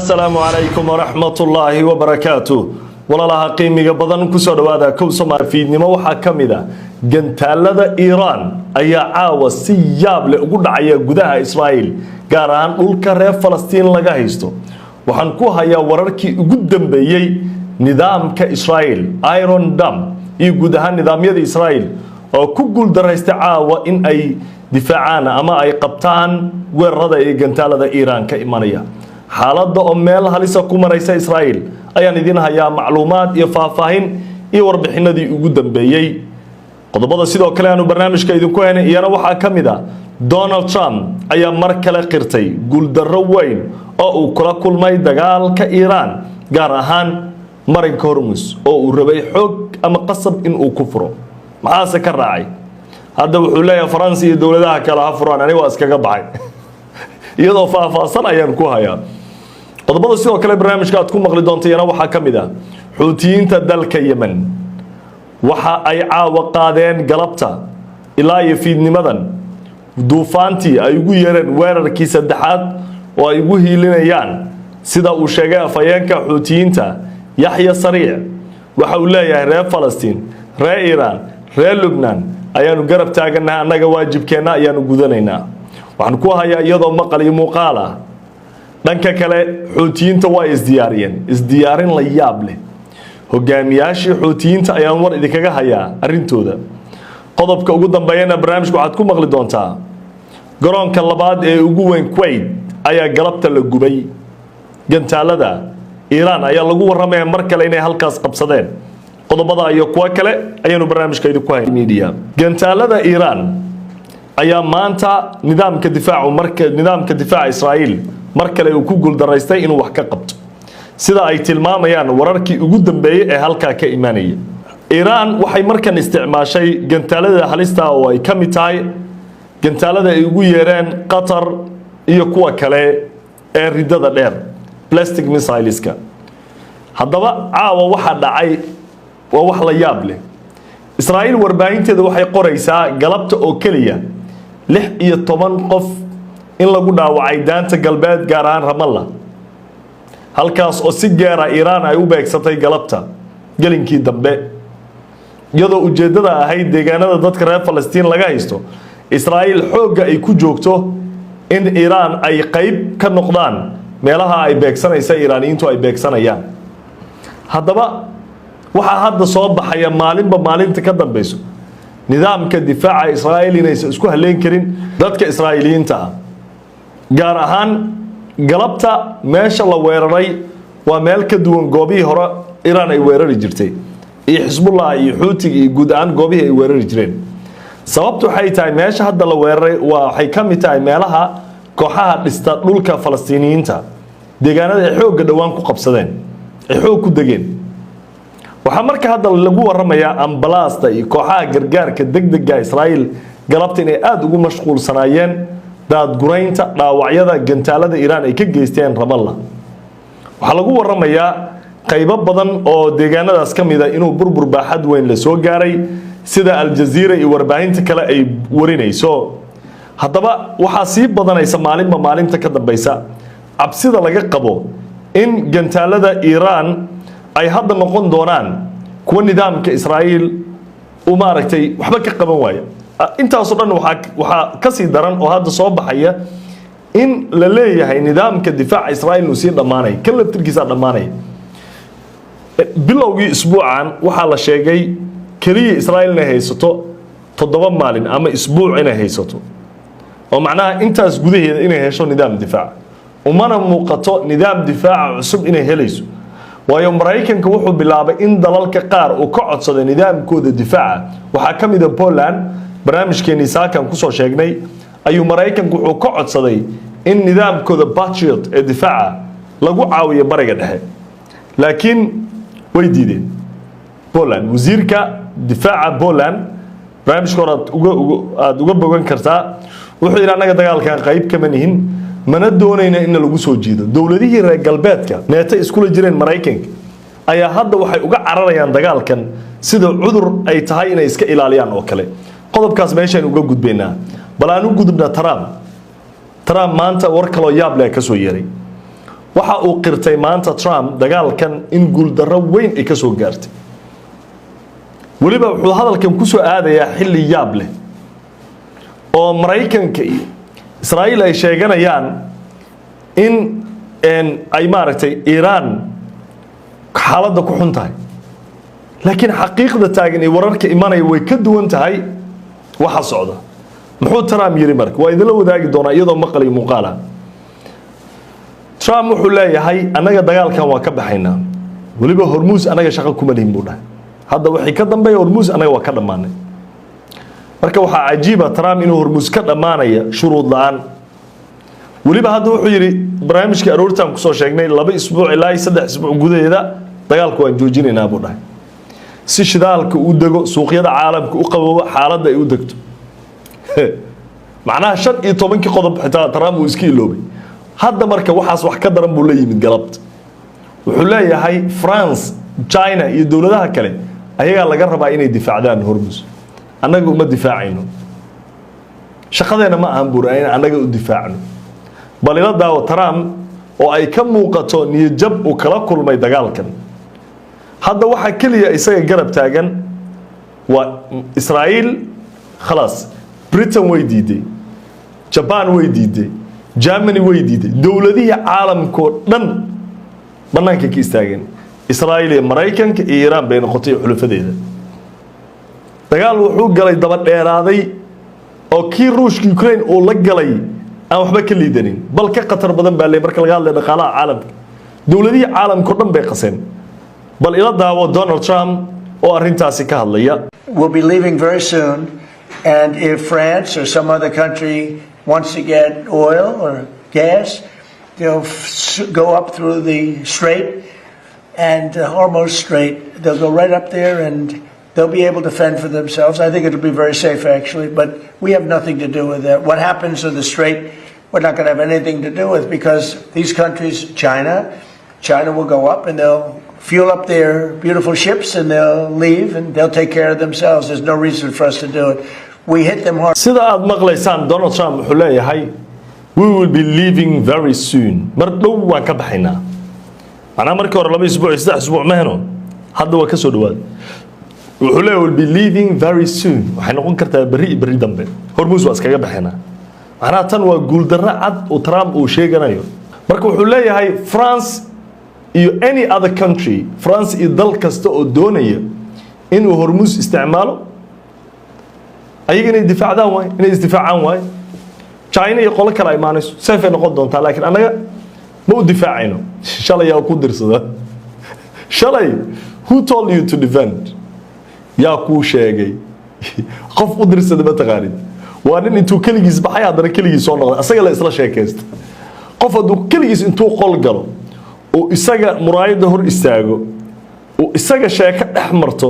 السلام عليكم ورحمة الله وبركاته والله قيمة بدن كسر هذا كوسما في نمو حكمدا جنتالدا إيران أي عاوة سياب لأقول عيا جدها إسرائيل قارن الكرة فلسطين لجاهزته وحنكوها يا ورركي قدام بيجي نظام كإسرائيل ايرون دام يجودها نظام يد إسرائيل أو كل درست عاوة إن أي دفاعنا أما أي قبطان ورد أي جنتالدا إيران كإيمانية xaaladda oo meel halisa ku maraysa Israa'iil ayaan idin hayaa macluumaad iyo faahfaahin iyo warbixinadii ugu dambeeyay qodobada sidoo kale aanu barnaamijka idinku haynay iyana waxa kamid ah Donald Trump ayaa mar kale qirtay guuldarro weyn oo uu kula kulmay dagaalka Iran gaar ahaan marinka Hormuz oo uu rabay xoog ama qasab in uu ku furo maxaase ka raacay hadda wuxuu leeyahay Faransi iyo dawladaha kale ha furaan aniga waa iskaga baxay iyadoo faahfaahsan ayaan ku hayaa qodobada sidoo kale barnaamijka aad ku maqli doontaan waxa kamid ah xuutiyiinta dalka Yemen waxa ay caawa qaadeen galabta ilaa iyo fiidnimadan duufaantii ay ugu yeereen weerarkii saddexaad oo ay ugu hiilinayaan sida uu sheegay afayeenka xuutiyiinta Yahya Sariic waxa uu leeyahay reer Falastiin reer Iran reer Lebanon ayaanu garab taaganahay annaga waajibkeena ayaanu gudanaynaa waxaan ku hayaa iyadoo maqal iyo muuqaal ah dhanka kale xuutiyiinta waa isdiyaarin la yaab leh hogaamiyaashii xuutiyiinta ayaan war idinkaga hayaa arintooda qodobka ugu dambeeyana barnaamijku waxaad ku maqli doontaa garoonka labaad ee ugu weyn Kuwait ayaa galabta la gubay gantaalada Iran ayaa lagu warramay mar kale inay halkaas qabsadeen qodobada iyo kuwa kale ayaanu barnaamijka idinku haynaa media gantaalada Iran ayaa maanta nidaamka difaaca Israa'iil mar kale uu ku guuldaraystay inuu wax ka qabto sida ay tilmaamayaan wararkii ugu dambeeyay ee halka ka iimaanaya Iran waxay markan isticmaashay gantaalada halista oo ay kamid tahay gantaalada ay ugu yeereen Qatar iyo kuwa kale ee ridada dheer plastic missileska haddaba caawa waxa dhacay waa wax la yaab leh Israa'iil warbaahinteeda waxay qoraysaa galabta oo kaliya 16 qof in lagu dhaawacay daanta galbeed gaar ahaan Ramallah halkaas oo si gaar ah Iran ay u beegsatay galabta galinkii dambe iyadoo ujeedada ahayd deegaanada dadka reer Falastiin laga haysto Israa'iil xooga ay ku joogto in Iran ay qayb ka noqdaan meelaha ay beegsanaysa Iraaniyiintu ay beegsanayaan haddaba waxa hadda soo baxaya maalinba maalinta ka dambayso nidaamka difaaca Israa'iil inaysan isku haleyn karin dadka Israa'iiliyiinta ah gaar ahaan galabta meesha la weeraray waa meel ka duwan goobihii hore Iran ay weerari jirtay iyo Hezbollah iyo Houthi iyo guud ahaan goobihii ay weerari jireen sababtu waxay tahay meesha hadda la weeraray waxay ka mid tahay meelaha kooxaha dhista dhulka Falastiiniyiinta deegaanada ay xoog dhawaan ku qabsadeen ay xoog ku dageen waxa marka hadda lagu waramayaa ambalaasta iyo kooxaha gargaarka degdegga Israa'iil galabta inay aad ugu mashquulsanaayeen daad guraynta dhaawacyada gantaalada Iran ay ka geysteen Ramallah waxa lagu waramayaa qaybo badan oo deegaanadaas kamid ah inuu burbur baaxad weyn la soo gaaray sida Al Jazeera iyo warbaahinta kale ay warinayso haddaba waxa si badanaysa maalinta ka dambaysa cabsida laga qabo in gantaalada Iran ay hadda noqon doonaan kuwa nidaamka Israa'iil u maaragtay waxba ka qaban waaya intaas oo dhan waxa ka sii daran oo hadda soo baxaya in la leeyahay nidaamka difaaca Israa'iil uu si dhamaanay kan laftirkiisa dhamaanay bilowgii isbuucan waxa la sheegay kaliya Israa'iil inay haysato 7 maalin ama isbuuc inay haysato oo macnaha intaas gudaheeda inay hesho nidaam difaac umana muuqato nidaam difaac cusub inay helayso waayo Mareykanka wuxuu bilaabay in dalalka qaar uu ka codsado nidaamkooda difaaca waxa kamid ah Poland barnaamijkeeni saakan ku soo sheegnay ayuu Mareykanku wuxuu ka codsaday in nidaamkooda Patriot ee difaaca lagu caawiyo bariga dhexe laakiin way diideen Poland wasiirka difaaca Poland barnaamijkooda aad uga bogan kartaa wuxuu yiraahdaa anaga dagaalkan qayb kama nihin mana doonayna in lagu soo jiido dawladihii reer galbeedka neeta isku jireen Mareykanka ayaa hadda waxay uga cararayaan dagaalkan sida cudur ay tahay inay iska ilaaliyaan oo kale qodobkaas meeshaan uga gudbeynaa bal aanu gudubna Trump maanta war kale yaab leh ka soo yeeray waxa uu qirtay maanta Trump dagaalkan in guuldarro weyn ay ka soo gaartay waliba wuxuu hadalkan ku soo aadayaa xilli yaab leh oo Mareykanka iyo Israa'iil ay sheeganayaan in ay maaragtay Iran xaaladda ku xun tahay laakiin xaqiiqda taagan ee wararka imanaya way ka duwan tahay waxa socda muxuu Trump yiri marka waa idin la wadaagi doonaa iyadoo maqal iyo muuqaal ah Trump wuxuu leeyahay anaga dagaalkan waa ka baxaynaa waliba Hormuz anaga shaqo kuma lihin buu dhahay hadda wixii ka dambeeya Hormuz anaga waa ka dhamaanay marka waxa cajiib ah Trump inuu Hormuz ka dhamaanaya shuruud la'aan waliba hadda wuxuu yiri barnaamijka aroortan ku soo sheegnay 2 isbuuc ilaa 3 isbuuc gudaheeda dagaalku waan joojinaynaa buu dhahay si shidaalka uu dago suuqyada caalamka u qaboobo xaaladda ay u dagto macnaha 15 qodob xitaa Trump uu iska iloobay hadda marka waxaas wax ka daran buu la yimid galabta wuxuu leeyahay France China iyo dawladaha kale ayaga laga rabaa inay difaacdaan Hormuz anaga uma difaacayno shaqadeena ma ahan buurayn anaga u difaacno bal ila daawo Trump oo ay ka muuqato niyad jab uu kala kulmay dagaalkan hadda waxa kaliya isaga garab taagan waa Israa'iil خلاص Britain way diiday Japan way diiday Germany way diiday dawladaha caalamka dhan banaanka ka istaageen Israa'iil iyo Mareykanka iyo Iran bay noqotay xulufadeeda dagaal wuxuu galay daba dheeraaday oo kii Ruushka Ukraine oo la galay aan waxba ka liidanin bal ka qatar badan baa leey marka laga hadlayo dhaqaalaha caalamka dawladaha caalamka dhan bay qaseen bal ila daawo Donald Trump oo arintaasi ka hadlaya we'll be leaving very soon and if France or some other country wants to get oil or gas they'll go up through the strait and Hormuz Strait they'll go right up there and they'll be able to fend for themselves. I think it'll be very safe actually, but we have nothing to do with that. What happens in the strait we're not going to have anything to do with because these countries China will go up and they'll fuel up their beautiful ships and they'll leave and they'll take care of themselves. There's no reason for us to do it. We hit them hard. sida aad maqlaysaan Donald Trump wuxuu leeyahay we will be leaving very soon mar dhow waan ka baxaynaa ana markii hore 2 isbuuc 3 isbuuc ma heno hadda waa ka soo dhawaad wuxuu leeyahay will be leaving very soon waxay noqon kartaa bari dambe Hormuz waa iskaga baxaynaa ana tan waa guul darro cad oo Trump uu sheeganayo marka wuxuu leeyahay France iyo any other country France iyo dal kasta oo doonaya inuu Hormuz isticmaalo ayaga inay difaacdaan way inay isdifaacaan way China iyo qolo kale ay maanayso safe noqon doontaa laakiin anaga ma u difaacayno shalay yaa ku dirsada shalay who told you to defend yaa ku sheegay qof u dirsada ma taqaanid waa nin intuu kaligiis baxay hadana kaligiis soo noqday asaga la isla sheekaysta qof haduu kaligiis intuu qol galo oo isaga muraayada hor istaago oo isaga sheeka dhex marto